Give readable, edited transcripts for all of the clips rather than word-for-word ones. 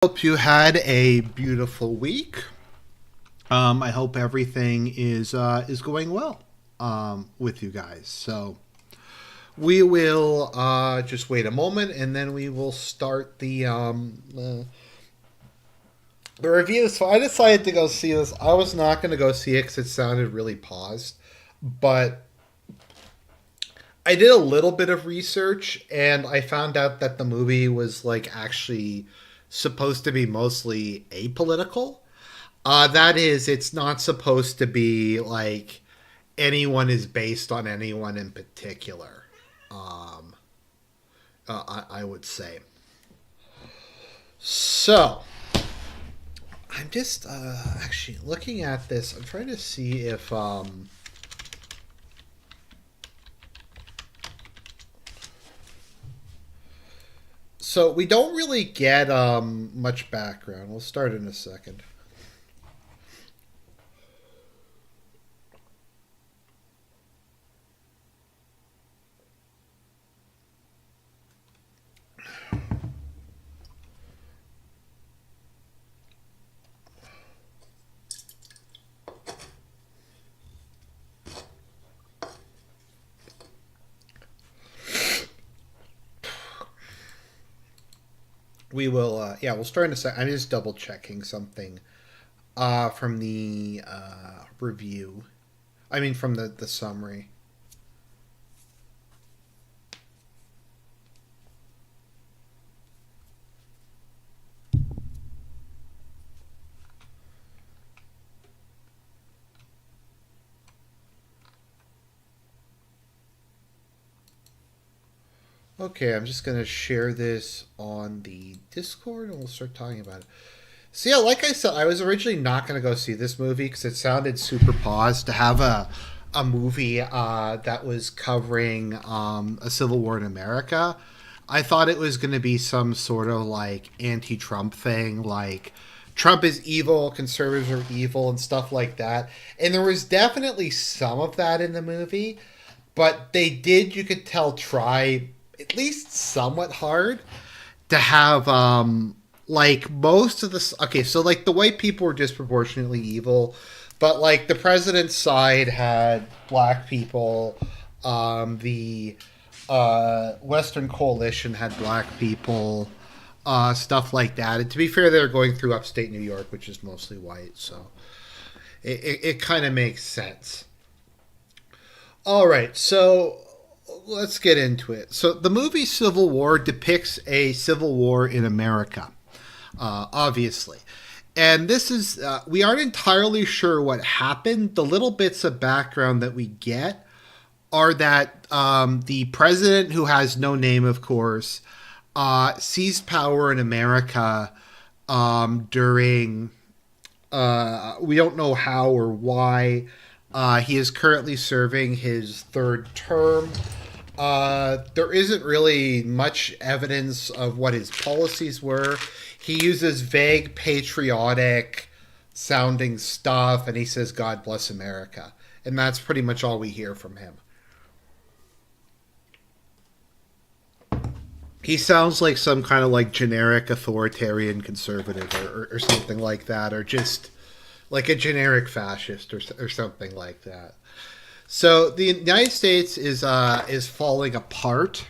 Hope you had a beautiful week. I hope everything is going well with you guys. So we will just wait a moment, and then we will start the review. So I decided to go see this. I was not going to go see it because it sounded really paused, but I did a little bit of research, and I found out that the movie was like actually supposed to be mostly apolitical. That is, it's not supposed to be like anyone is based on anyone in particular. Um, I would say. So, I'm just actually looking at this. I'm trying to see if. So, we don't really get much background. We'll start in a second. We will, yeah, we'll start in a second. I'm just double checking something from the review. I mean, from the summary. Okay, I'm just going to share this on the Discord and we'll start talking about it. So, yeah, like I said, I was originally not going to go see this movie because it sounded super paused to have a movie that was covering a civil war in America. I thought it was going to be some sort of like anti Trump thing, like Trump is evil, conservatives are evil, and stuff like that. And there was definitely some of that in the movie, but they did, you could tell, try at least somewhat hard to have like most of the okay, so like the white people were disproportionately evil, but like the president's side had black people, the Western coalition had black people, stuff like that. And to be fair, they're going through upstate New York, which is mostly white, so it kind of makes sense. All right, so let's get into it. So the movie Civil War depicts a civil war in America, obviously. And this is, we aren't entirely sure what happened. The little bits of background that we get are that the president, who has no name, of course, seized power in America during, we don't know how or why. He is currently serving his third term. There isn't really much evidence of what his policies were. He uses vague patriotic sounding stuff and he says, God bless America. And that's pretty much all we hear from him. He sounds like some kind of like generic authoritarian conservative or something like that, or just like a generic fascist or something like that. So the United States is falling apart.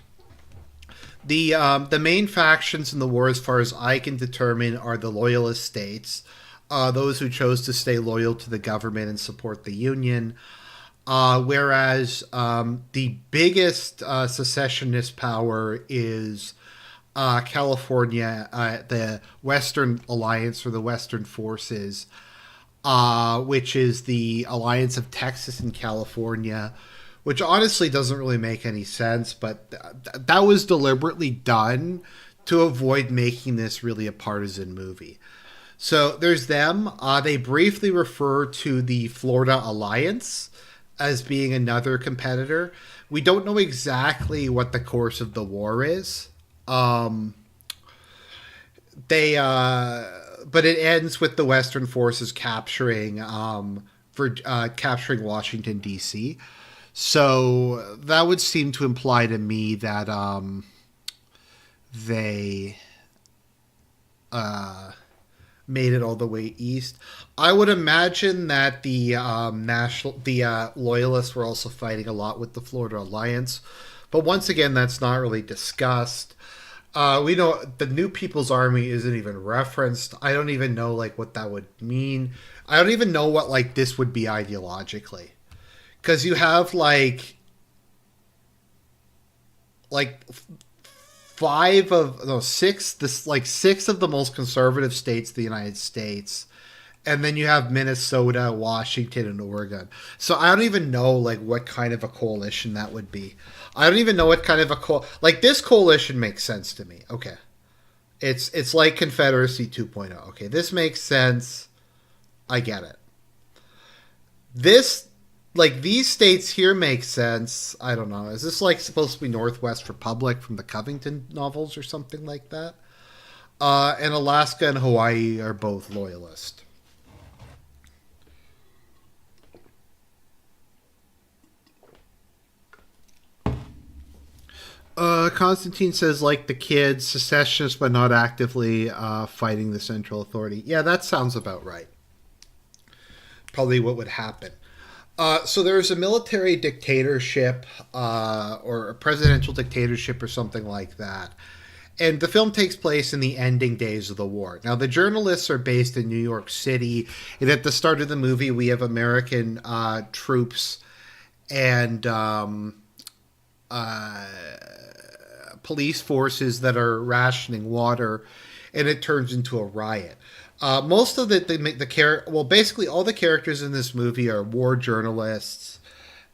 The main factions in the war, as far as I can determine, are the loyalist states, those who chose to stay loyal to the government and support the Union. Whereas the biggest secessionist power is California, the Western Alliance or the Western Forces, which is the alliance of Texas and California, which honestly doesn't really make any sense, but that was deliberately done to avoid making this really a partisan movie. So there's them. They briefly refer to the Florida Alliance as being another competitor. We don't know exactly what the course of the war is. Um, but it ends with the Western forces capturing Washington D.C. So that would seem to imply to me that they made it all the way east. I would imagine that the loyalists were also fighting a lot with the Florida Alliance, but once again, that's not really discussed. We know the New People's Army isn't even referenced. I don't even know like what that would mean. I don't even know what like this would be ideologically, because you have like five of no six this like six of the most conservative states of the United States, and then you have Minnesota, Washington, and Oregon. So I don't even know like what kind of a coalition that would be. I don't even know what kind of like this coalition makes sense to me. Okay, it's like Confederacy 2.0. Okay, this makes sense. I get it. This like these states here make sense. I don't know. Is this like supposed to be Northwest Republic from the Covington novels or something like that? And Alaska and Hawaii are both loyalist. Constantine says, like the kids, secessionists, but not actively fighting the Central Authority. Yeah, that sounds about right. Probably what would happen. So there's a military dictatorship or a presidential dictatorship or something like that. And the film takes place in the ending days of the war. Now, the journalists are based in New York City. And at the start of the movie, we have American troops and uh, police forces that are rationing water. And it turns into a riot. Most of basically all the characters in this movie are war journalists.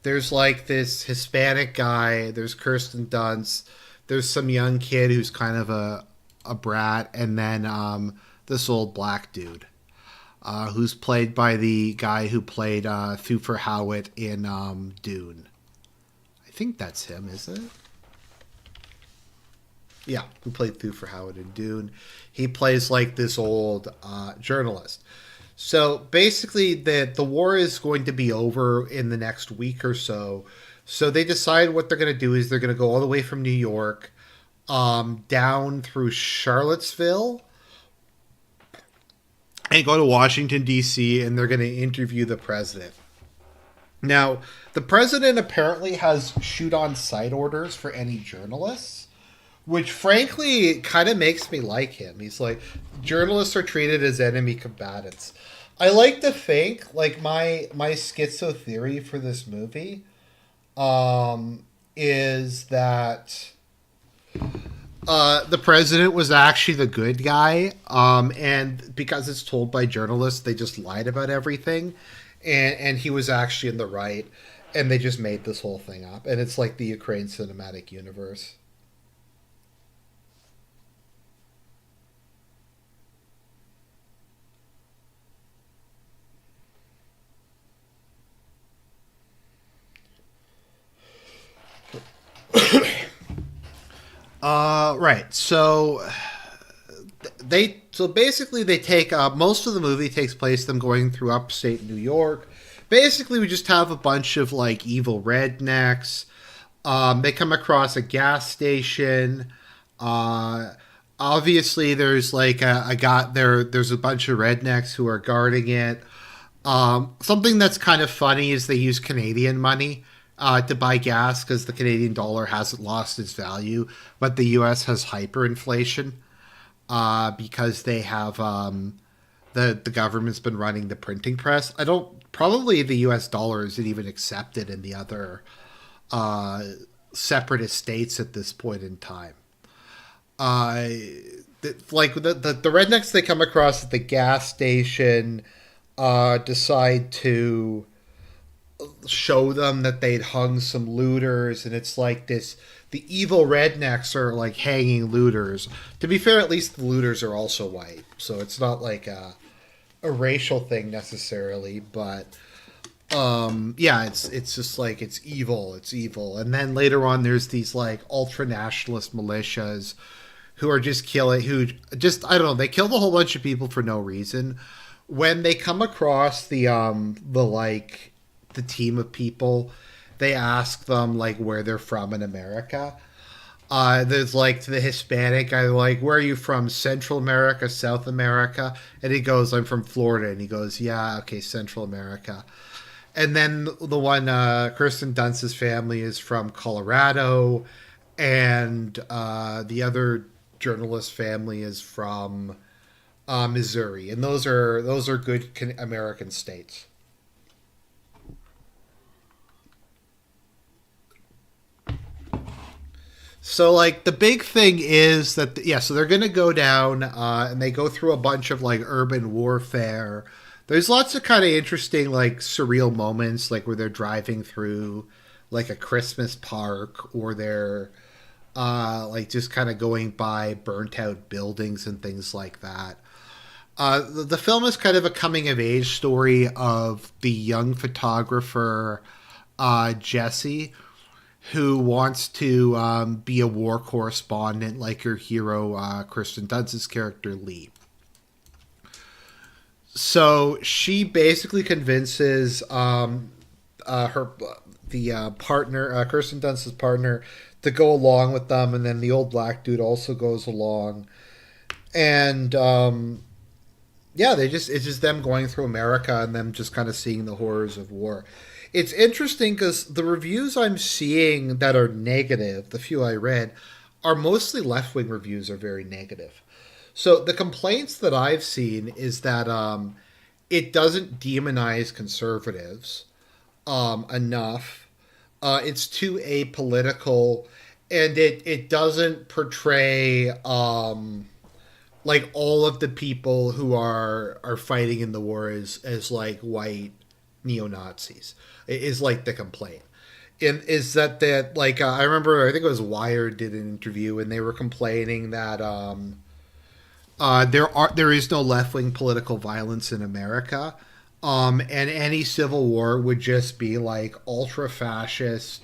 There's like this Hispanic guy. There's Kirsten Dunst. There's some young kid who's kind of a brat, and then this old black dude who's played by the guy who played Thufir Hawat in Dune. I think that's him, isn't it? Yeah, who played Thufir Hawat in Dune. He plays like this old journalist. So basically, the war is going to be over in the next week or so. So they decide what they're going to do is they're going to go all the way from New York down through Charlottesville and go to Washington, D.C., and they're going to interview the president. Now, the president apparently has shoot on sight orders for any journalists, which frankly kind of makes me like him. He's like, journalists are treated as enemy combatants. I like to think, like, my schizo theory for this movie is that the president was actually the good guy, and because it's told by journalists, they just lied about everything, and he was actually in the right, and they just made this whole thing up, and it's like the Ukraine cinematic universe. Right. So basically they take most of the movie takes place them going through upstate New York. Basically, we just have a bunch of like evil rednecks. They come across a gas station. Uh, Obviously, there's like a guy there. There's a bunch of rednecks who are guarding it. Something that's kind of funny is they use Canadian money to buy gas because the Canadian dollar hasn't lost its value, but the U.S. has hyperinflation because they have the government's been running the printing press. I don't probably the U.S. dollar isn't even accepted in the other uh, separatist states at this point in time. Uh, the rednecks they come across at the gas station decide to show them that they'd hung some looters, and it's like this the evil rednecks are like hanging looters. To be fair, at least the looters are also white, so it's not like a racial thing necessarily, but yeah, it's just like it's evil. And then later on there's these like ultra nationalist militias who are just killing who just I don't know, they killed a whole bunch of people for no reason. When they come across the like the team of people, they ask them like where they're from in America. There's like the Hispanic guy, like, where are you from? Central America, South America? And he goes, I'm from Florida. And he goes, yeah, okay, Central America. And then the one, Kirsten Dunst's family is from Colorado. And the other journalist family is from Missouri. And those are good American states. So like the big thing is that yeah, so they're gonna go down and they go through a bunch of like urban warfare. There's lots of kind of interesting like surreal moments, like where they're driving through like a Christmas park, or they're like just kind of going by burnt out buildings and things like that. The film is kind of a coming of age story of the young photographer Jesse, who wants to be a war correspondent like her hero, Kristen Dunst's character, Lee. So she basically convinces her the partner, Kirsten Dunst's partner, to go along with them, and then the old black dude also goes along, and yeah, they just it's just them going through America and them just kind of seeing the horrors of war. It's interesting because the reviews I'm seeing that are negative, the few I read, are mostly left wing reviews are very negative. So the complaints that I've seen is that it doesn't demonize conservatives enough. It's too apolitical, and it doesn't portray like all of the people who are fighting in the war as like white neo Nazis. Is like the complaint. And is that like I remember, I think it was Wired did an interview and they were complaining that there is no left wing political violence in America, and any civil war would just be like ultra fascist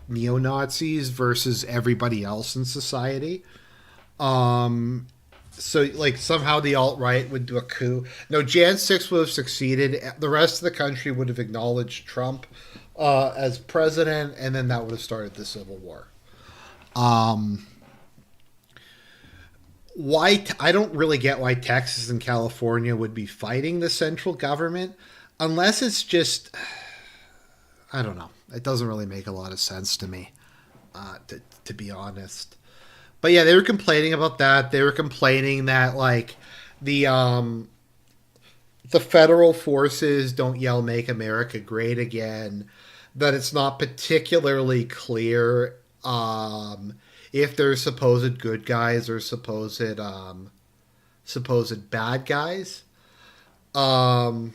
neo Nazis versus everybody else in society. So like somehow the alt right would do a coup. No, Jan 6 would have succeeded. The rest of the country would have acknowledged Trump as president, and then that would have started the civil war. Um, I don't really get why Texas and California would be fighting the central government, unless it's just I don't know. It doesn't really make a lot of sense to me, to be honest. But yeah, they were complaining about that. They were complaining that like the um the federal forces don't yell "Make America Great Again." That it's not particularly clear if they're supposed good guys or supposed bad guys. Um,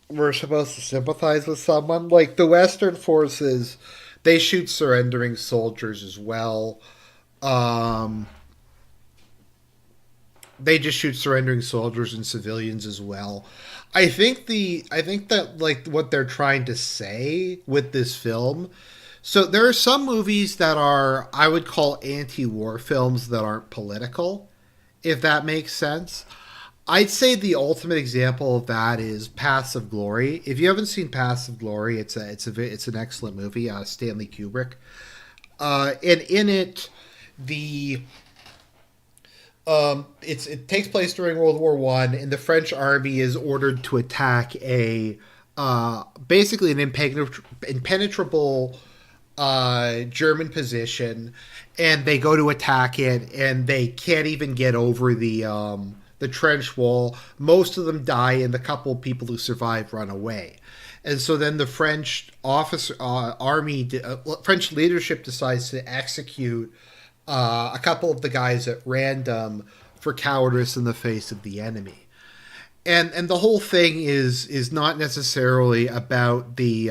we're supposed to sympathize with someone like the Western forces. They shoot surrendering soldiers as well. Um, they just shoot surrendering soldiers and civilians as well. I think that like what they're trying to say with this film. So there are some movies that are I would call anti-war films that aren't political, if that makes sense. I'd say the ultimate example of that is Paths of Glory. If you haven't seen Paths of Glory, it's an excellent movie. Stanley Kubrick, and in it, the it takes place during World War I, and the French army is ordered to attack a basically an impenetrable German position, and they go to attack it, and they can't even get over the trench wall. Most of them die, and the couple of people who survive run away. And so then the French leadership decides to execute a couple of the guys at random for cowardice in the face of the enemy. And the whole thing is not necessarily about the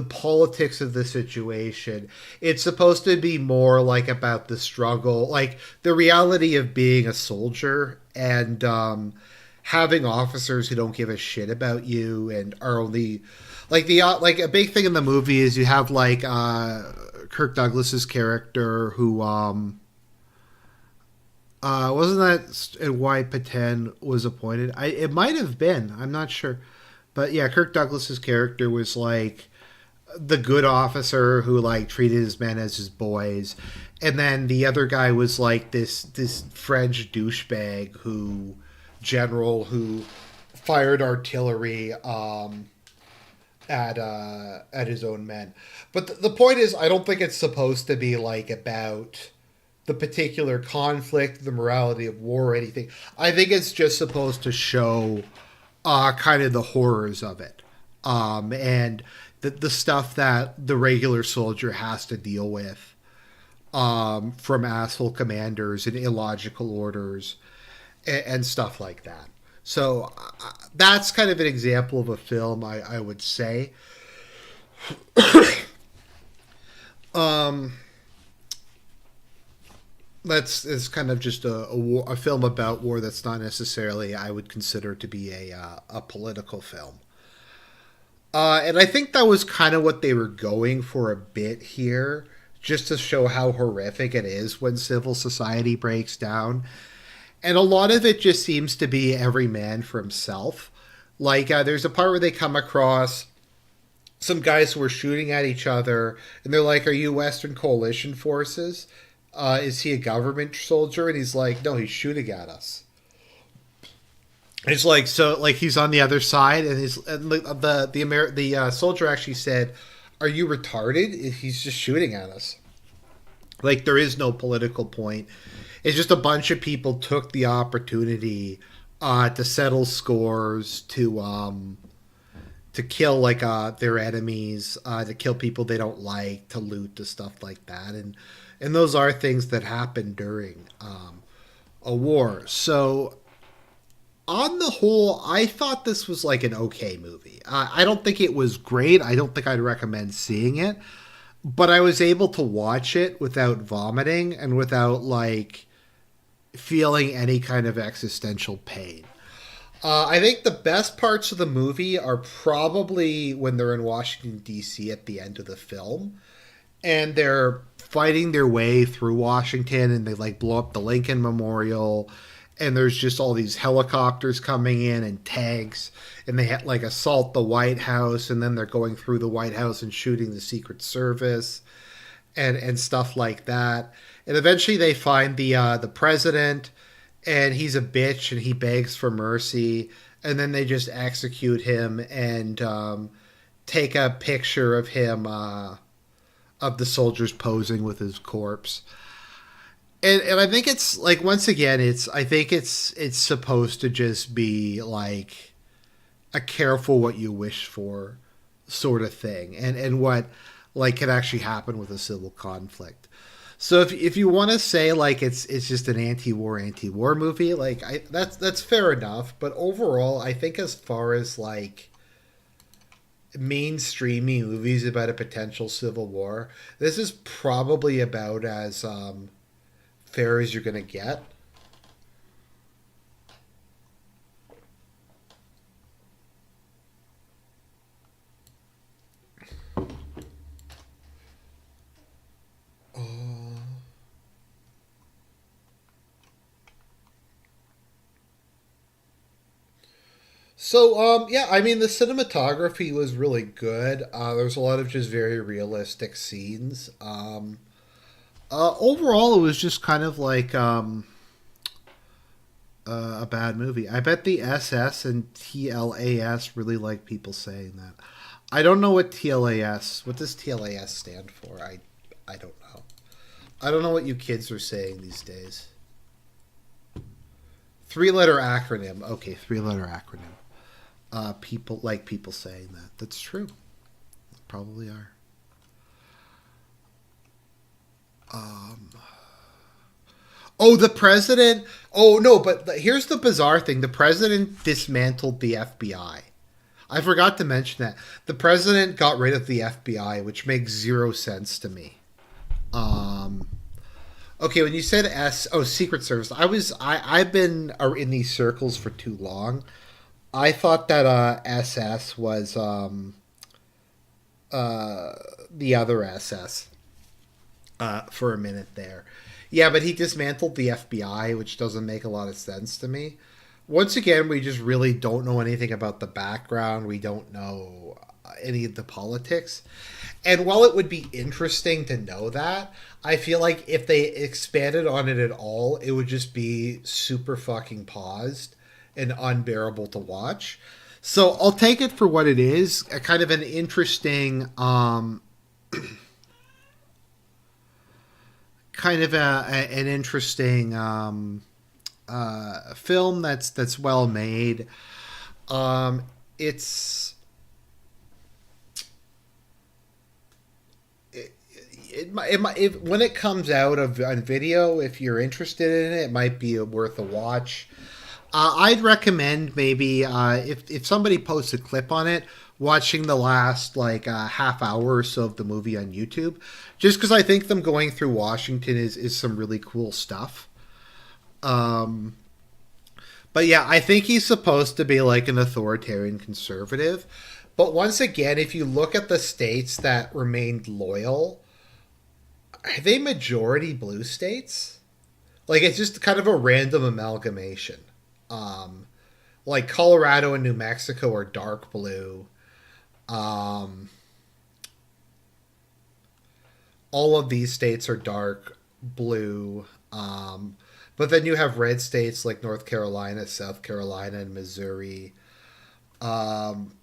politics of the situation. It's supposed to be more like about the struggle, like the reality of being a soldier, and having officers who don't give a shit about you and are only like like a big thing in the movie is you have like Kirk Douglas's character who wasn't that why Patan was appointed? It might have been. I'm not sure. But yeah, Kirk Douglas's character was like the good officer who like treated his men as his boys, and then the other guy was like this French douchebag who general who fired artillery at his own men. But the point is, I don't think it's supposed to be like about the particular conflict, the morality of war, or anything. I think it's just supposed to show kind of the horrors of it, and the stuff that the regular soldier has to deal with, from asshole commanders and illogical orders and stuff like that. So that's kind of an example of a film I would say. Um, that's is kind of just a film about war that's not necessarily I would consider to be a political film. And I think that was kind of what they were going for a bit here, just to show how horrific it is when civil society breaks down. And a lot of it just seems to be every man for himself. Like, there's a part where they come across some guys who are shooting at each other, and they're like, "Are you Western Coalition forces? Is he a government soldier?" And he's like, "No, he's shooting at us." It's like so, like he's on the other side, and the soldier actually said, "Are you retarded? He's just shooting at us." Like there is no political point. It's just a bunch of people took the opportunity to settle scores, to kill like their enemies, to kill people they don't like, to loot, to stuff like that, and those are things that happen during a war. So on the whole, I thought this was like an okay movie. I don't think it was great. I don't think I'd recommend seeing it, but I was able to watch it without vomiting and without like feeling any kind of existential pain. I think the best parts of the movie are probably when they're in Washington, D.C. at the end of the film. And they're fighting their way through Washington and they like blow up the Lincoln Memorial. And there's just all these helicopters coming in and tanks. And they like assault the White House. And then they're going through the White House and shooting the Secret Service and stuff like that. And eventually they find the president, and he's a bitch and he begs for mercy, and then they just execute him and take a picture of him, of the soldiers posing with his corpse. And I think it's like once again I think it's supposed to just be like a careful what you wish for sort of thing, and what like can actually happen with a civil conflict. So if you want to say like it's just an anti-war movie, like that's fair enough. But overall, I think as far as like mainstreamy movies about a potential civil war, this is probably about as fair as you're gonna get. So, yeah, I mean, the cinematography was really good. There's a lot of just very realistic scenes. Overall, it was just kind of like a bad movie. I bet the SS and TLAS really like people saying that. I don't know what TLAS. What does TLAS stand for? I don't know. I don't know what you kids are saying these days. Three-letter acronym. Okay, three-letter acronym. People like people saying that. That's true. Probably are. Oh, the president. Oh no, but here's the bizarre thing: the president dismantled the FBI. I forgot to mention that the president got rid of the FBI, which makes zero sense to me. Um, okay, when you said Secret Service, I've been in these circles for too long. I thought that SS was uh, the other SS for a minute there. Yeah, but he dismantled the FBI, which doesn't make a lot of sense to me. once again, we just really don't know anything about the background. We don't know any of the politics. And while it would be interesting to know that, I feel like if they expanded on it at all, it would just be super fucking paused and unbearable to watch. So I'll take it for what it is, a kind of an interesting, kind of an interesting film that's well made. It's when it comes out of on video, if you're interested in it, it might be worth a watch. I'd recommend maybe if somebody posts a clip on it, watching the last like half hour or so of the movie on YouTube, just because I think them going through Washington is some really cool stuff. Um, but yeah, I think he's supposed to be like an authoritarian conservative. But once again, if you look at the states that remained loyal, are they majority blue states? Like it's just kind of a random amalgamation. Um, like Colorado and New Mexico are dark blue. Um, all of these states are dark blue. But then you have red states like North Carolina, South Carolina, and Missouri. Um,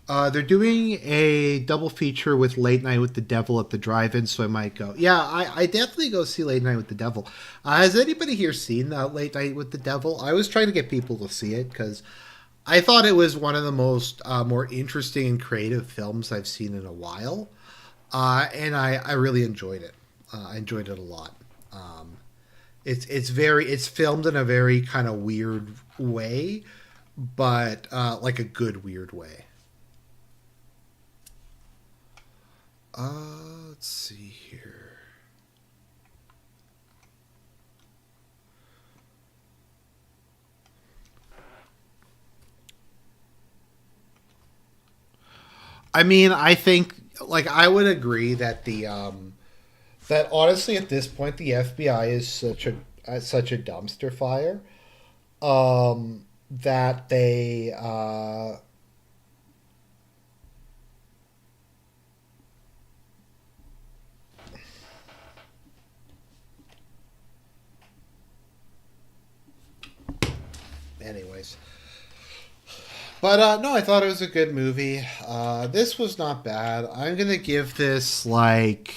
they're doing a double feature with Late Night with the Devil at the drive-in, so I might go. Yeah, I definitely go see Late Night with the Devil. Has anybody here seen Late Night with the Devil? I was trying to get people to see it because I thought it was one of the most more interesting and creative films I've seen in a while, and I really enjoyed it. I enjoyed it a lot. Um, it's filmed in a very kind of weird way, but like a good weird way. Let's see here. I mean, I think like I would agree that the that honestly at this point the FBI is such a dumpster fire that they anyways. But no, I thought it was a good movie. This was not bad. I'm gonna give this like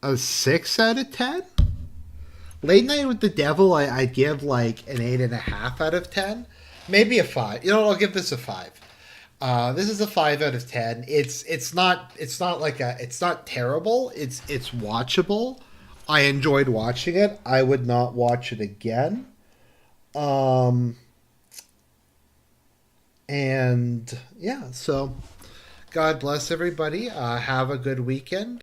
a 6 out of 10. Late Night with the Devil, I'd give like an 8.5 out of 10, maybe a five. You know, I'll give this a five. This is a 5 out of 10. It's not like a it's not terrible. It's watchable. I enjoyed watching it. I would not watch it again. Um, and yeah, so God bless everybody. Have a good weekend.